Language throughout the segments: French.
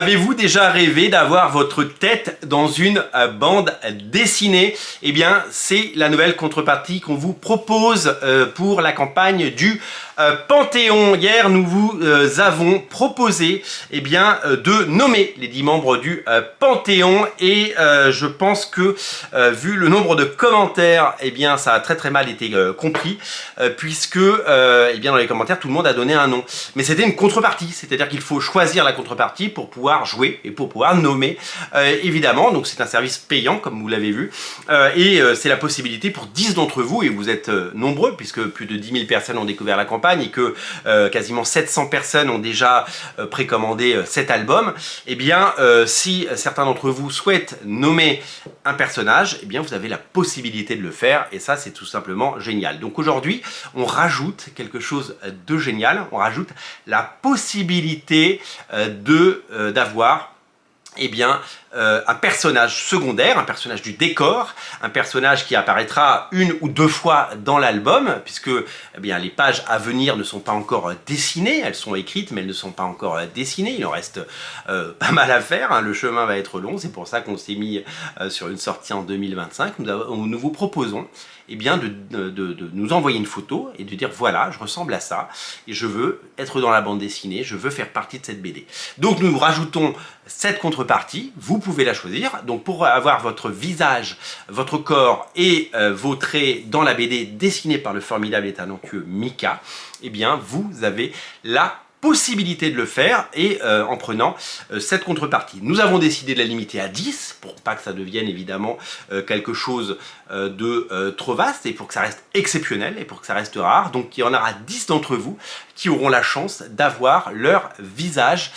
Avez-vous déjà rêvé d'avoir votre tête dans une bande dessinée? Eh bien, c'est la nouvelle contrepartie qu'on vous propose pour la campagne du Panthéon. Hier, nous vous avons proposé de nommer les 10 membres du Panthéon et je pense que vu le nombre de commentaires, ça a très mal été compris puisque dans les commentaires, tout le monde a donné un nom. Mais c'était une contrepartie, c'est-à-dire qu'il faut choisir la contrepartie pour pouvoir jouer et pour pouvoir nommer évidemment. Donc c'est un service payant comme vous l'avez vu c'est la possibilité pour 10 d'entre vous, et vous êtes nombreux puisque plus de 10 000 personnes ont découvert la campagne et que quasiment 700 personnes ont déjà précommandé cet album. Si certains d'entre vous souhaitent nommer un personnage, vous avez la possibilité de le faire et ça c'est tout simplement génial. Donc aujourd'hui on rajoute quelque chose de génial, on rajoute la possibilité d'avoir un personnage secondaire, un personnage du décor, un personnage qui apparaîtra une ou deux fois dans l'album, puisque les pages à venir ne sont pas encore dessinées, elles sont écrites mais elles ne sont pas encore dessinées, il en reste pas mal à faire, hein. Le chemin va être long, c'est pour ça qu'on s'est mis sur une sortie en 2025, nous vous proposons de nous envoyer une photo et de dire voilà, je ressemble à ça et je veux être dans la bande dessinée, je veux faire partie de cette BD. Donc nous rajoutons cette contrepartie, vous pouvez la choisir. Donc pour avoir votre visage, votre corps et vos traits dans la BD dessinée par le formidable et talentueux Mika, vous avez la possibilité de le faire et en prenant cette contrepartie. Nous avons décidé de la limiter à 10 pour pas que ça devienne évidemment quelque chose de trop vaste et pour que ça reste exceptionnel et pour que ça reste rare. Donc il y en aura 10 d'entre vous qui auront la chance d'avoir leur visage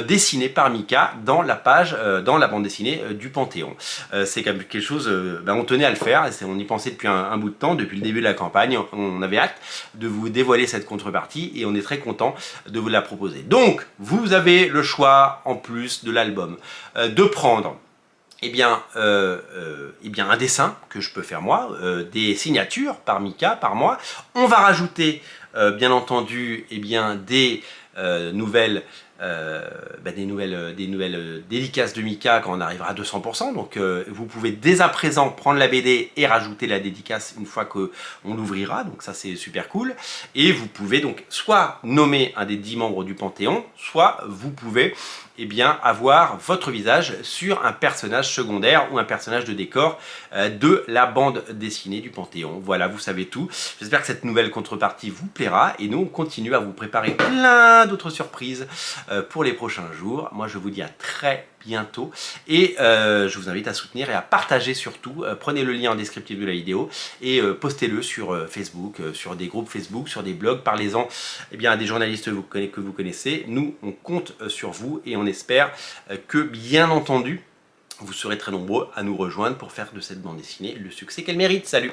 dessiné par Mika dans la page, dans la bande dessinée du Panthéon. C'est quelque chose, on tenait à le faire, et on y pensait depuis un bout de temps, depuis le début de la campagne. On avait hâte de vous dévoiler cette contrepartie et on est très content de vous la proposer. Donc vous avez le choix en plus de l'album de prendre un dessin que je peux faire moi, des signatures par Mika, par moi. On va rajouter bien entendu des nouvelles dédicaces de Mika quand on arrivera à 200%. Donc vous pouvez dès à présent prendre la BD et rajouter la dédicace une fois qu'on l'ouvrira. Donc ça c'est super cool. Et vous pouvez donc soit nommer un des 10 membres du Panthéon, soit vous pouvez avoir votre visage sur un personnage secondaire ou un personnage de décor de la bande dessinée du Panthéon. Voilà, vous savez tout. J'espère que cette nouvelle contrepartie vous plaira et nous on continue à vous préparer plein d'autres surprises pour les prochains jours. Moi je vous dis à très bientôt et je vous invite à soutenir et à partager surtout. Prenez le lien en descriptif de la vidéo et postez-le sur Facebook, sur des groupes Facebook, sur des blogs. Parlez-en à des journalistes que vous connaissez. Nous on compte sur vous et on espère que bien entendu vous serez très nombreux à nous rejoindre pour faire de cette bande dessinée le succès qu'elle mérite. Salut!